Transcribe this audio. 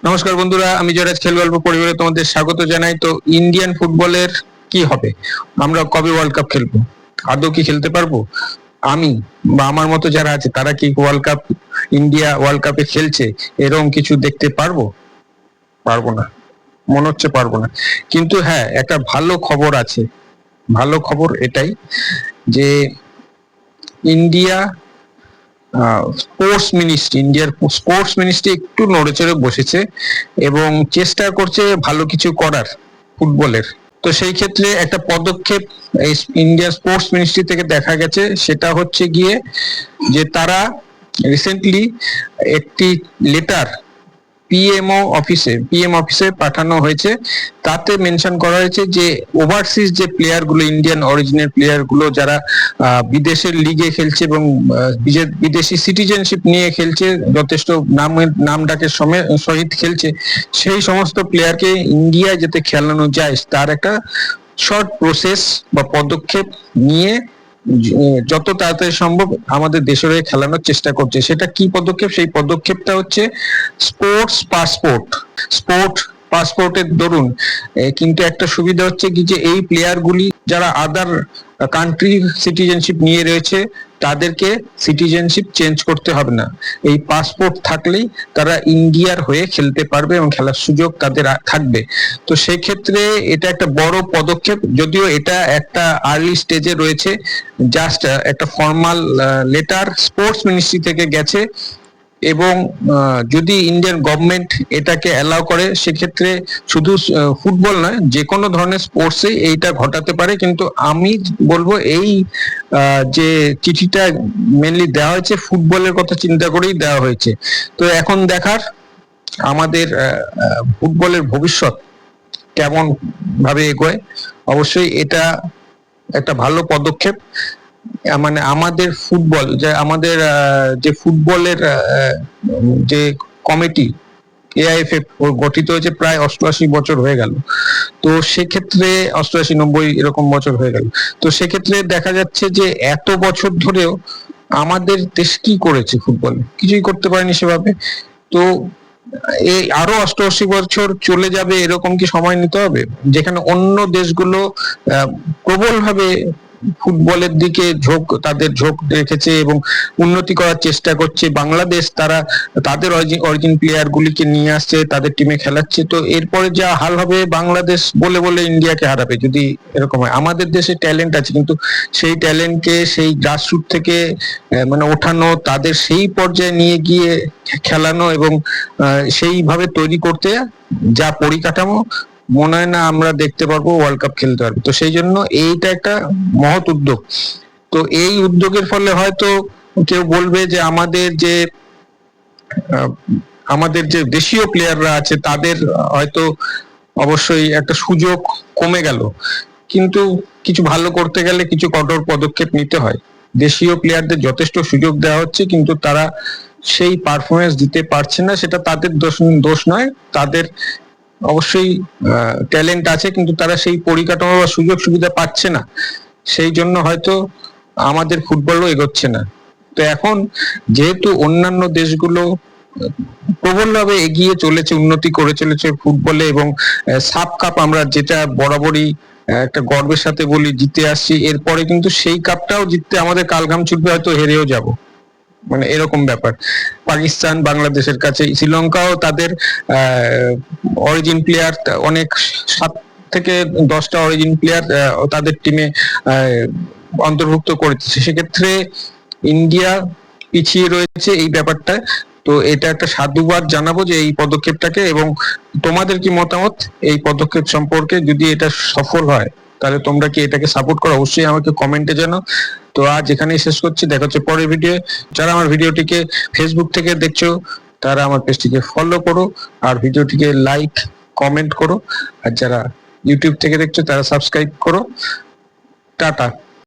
নমস্কার বন্ধুরা, আমি জয়রাজ খেল গল্প পরিবারে তোমাদের স্বাগত জানাই। তো ইন্ডিয়ান ফুটবলের কি হবে? আমরা কবে ওয়ার্ল্ড কাপ খেলবো? আদৌ কি খেলতে পারবো? আমি বা আমার মতো যারা আছে তারা কি ইন্ডিয়া ওয়ার্ল্ড কাপে খেলছে এরকম কিছু দেখতে পারবো? পারবো না, মনে হচ্ছে পারবো না। কিন্তু হ্যাঁ, একটা ভালো খবর আছে। ভালো খবর এটাই যে ইন্ডিয়া ইন্ডিয়ার স্পোর্টস মিনিস্ট্রি একটু নড়েচড়ে বসেছে এবং চেষ্টা করছে ভালো কিছু করার ফুটবলের। তো সেই ক্ষেত্রে একটা পদক্ষেপ এই ইন্ডিয়ার স্পোর্টস মিনিস্ট্রি থেকে দেখা গেছে, সেটা হচ্ছে গিয়ে যে তারা রিসেন্টলি একটি লেটার পিএম অফিসে পাঠানো হয়েছে। তাতে মেনশন করা হয়েছে যে ওভারসিজ যে প্লেয়ার গুলো, ইন্ডিয়ান অরিজিনের প্লেয়ার গুলো যারা বিদেশের লিগে খেলছে এবং বিদেশি সিটিজেনশিপ নিয়ে খেলছে, যথেষ্ট নাম ডাকের সহিত খেলছে, সেই সমস্ত প্লেয়ারকে ইন্ডিয়ায় যাতে খেলানো যায় তার একটা শর্ট প্রসেস বা পদক্ষেপ নিয়ে যত তাড়াতাড়ি সম্ভব আমাদের দেশের হয়ে খেলানোর চেষ্টা করছে। সেটা কি পদক্ষেপ? সেই পদক্ষেপটা হচ্ছে স্পোর্ট পাসপোর্টের দরুন কিন্তু একটা সুবিধা হচ্ছে কি, যে এই প্লেয়ার গুলি যারা আদার কান্ট্রির সিটিজেনশিপ নিয়ে রয়েছে তাদেরকে সিটিজেনশিপ চেঞ্জ করতে হবে না। এই পাসপোর্ট থাকলেই তারা ইন্ডিয়ার হয়ে খেলতে পারবে এবং খেলার সুযোগ তাদের থাকবে। তো সেক্ষেত্রে এটা একটা বড় পদক্ষেপ, যদিও এটা একটা আর্লি স্টেজে রয়েছে। জাস্ট একটা ফর্মাল লেটার স্পোর্টস মিনিস্ট্রি থেকে গেছে এবং যদি ইন্ডিয়ান গভর্নমেন্ট এটাকে অ্যালাউ করে, সেক্ষেত্রে শুধু ফুটবল নয়, যে কোনো ধরনের স্পোর্টসে এইটা ঘটাতে পারে। কিন্তু আমি বলবো এই যে চিঠিটা মেনলি দেওয়া হয়েছে ফুটবলের কথা চিন্তা করেই দেওয়া হয়েছে। তো এখন দেখার আমাদের ফুটবলের ভবিষ্যৎ কেমন ভাবে এগোয়। অবশ্যই এটা একটা ভালো পদক্ষেপ। মানে আমাদের যে ফুটবলের যে কমিটি এআইএফএফ গঠিত হয়েছে প্রায় 88 বছর হয়ে গেল। তো সেক্ষেত্রে 88-90 এরকম বছর হয়ে গেল। তো সেক্ষেত্রে দেখা যাচ্ছে যে এত বছর ধরেও আমাদের দেশ কি করেছে? ফুটবল কিছুই করতে পারেনি সেভাবে। তো এই আরো 88 বছর চলে যাবে এরকম কি সময় নিতে হবে? যেখানে অন্য দেশগুলো প্রবল ভাবে ফুটবলের দিকে তাদের ঝোঁক রেখেছে এবং উন্নতি করার চেষ্টা করছে। বাংলাদেশ তাদের অরিজিন প্লেয়ার গুলিকে নিয়ে আসছে, তাদের টিমে খেলাচ্ছে। তো এরপরে যা হাল হবে, বাংলাদেশ বলে বলে ইন্ডিয়াকে হারাবে যদি এরকম হয়। আমাদের দেশে ট্যালেন্ট আছে, কিন্তু সেই ট্যালেন্টকে সেই গ্রাসরুট থেকে মানে ওঠানো, তাদের সেই পর্যায়ে নিয়ে গিয়ে খেলানো এবং সেইভাবে তৈরি করতে যা পরিকাঠামো, মনে হয় না আমরা দেখতে পারবো ওয়ার্ল্ড কাপ খেলতে পারবো। তো সেই জন্য এইটা একটা মহৎ উদ্যোগ। তো এই উদ্যোগের ফলে হয়তো কেউ বলবে যে আমাদের যে দেশীয় প্লেয়াররা আছে তাদের হয়তো অবশ্যই একটা সুযোগ কমে গেল। কিন্তু কিছু ভালো করতে গেলে কিছু কঠোর পদক্ষেপ নিতে হয়। দেশীয় প্লেয়ারদের যথেষ্ট সুযোগ দেওয়া হচ্ছে, কিন্তু তারা সেই পারফরমেন্স দিতে পারছে না। সেটা তাদের দোষ নয়, তাদের অবশ্যই ট্যালেন্ট আছে, কিন্তু তারা সেই পরিকাঠামো বা সুযোগ সুবিধা পাচ্ছে না। সেই জন্য হয়তো আমাদের ফুটবলও এগোচ্ছে না। তো এখন যেহেতু অন্যান্য দেশগুলো প্রবলভাবে এগিয়ে চলেছে, উন্নতি করে চলেছে ফুটবলে, এবং সাফ কাপ আমরা যেটা বরাবরই একটা গর্বের সাথে বলি জিতে আসছি, এরপরে কিন্তু সেই কাপটাও জিততে আমাদের কালঘাম ছুটবে, হয়তো হেরেও যাব। মানে এরকম ব্যাপার। পাকিস্তান, বাংলাদেশের কাছে শ্রীলঙ্কাও তাদের অরিজিন প্লেয়ার অনেক 7 থেকে 10টা অরিজিন প্লেয়ার তাদের টিমে অন্তর্ভুক্ত করেছে। সেক্ষেত্রে ইন্ডিয়া পিছিয়ে রয়েছে এই ব্যাপারটা। তো এটা একটা সাধুবাদ জানাবো যে এই পদক্ষেপটাকে। এবং তোমাদের কি মতামত এই পদক্ষেপ সম্পর্কে? যদি এটা সফল হয় তাহলে তোমরা কি এটাকে সাপোর্ট করো? অবশ্যই আমাকে কমেন্টে জানাও। তো আজ এখানেই শেষ করছি, দেখা হচ্ছে পরের ভিডিও। যারা আমার ভিডিওটিকে ফেসবুক থেকে দেখছো তারা আমার পেজটিকে ফলো করো আর ভিডিওটিকে লাইক কমেন্ট করো। আর যারা ইউটিউব থেকে দেখছো তারা সাবস্ক্রাইব করো। টাটা।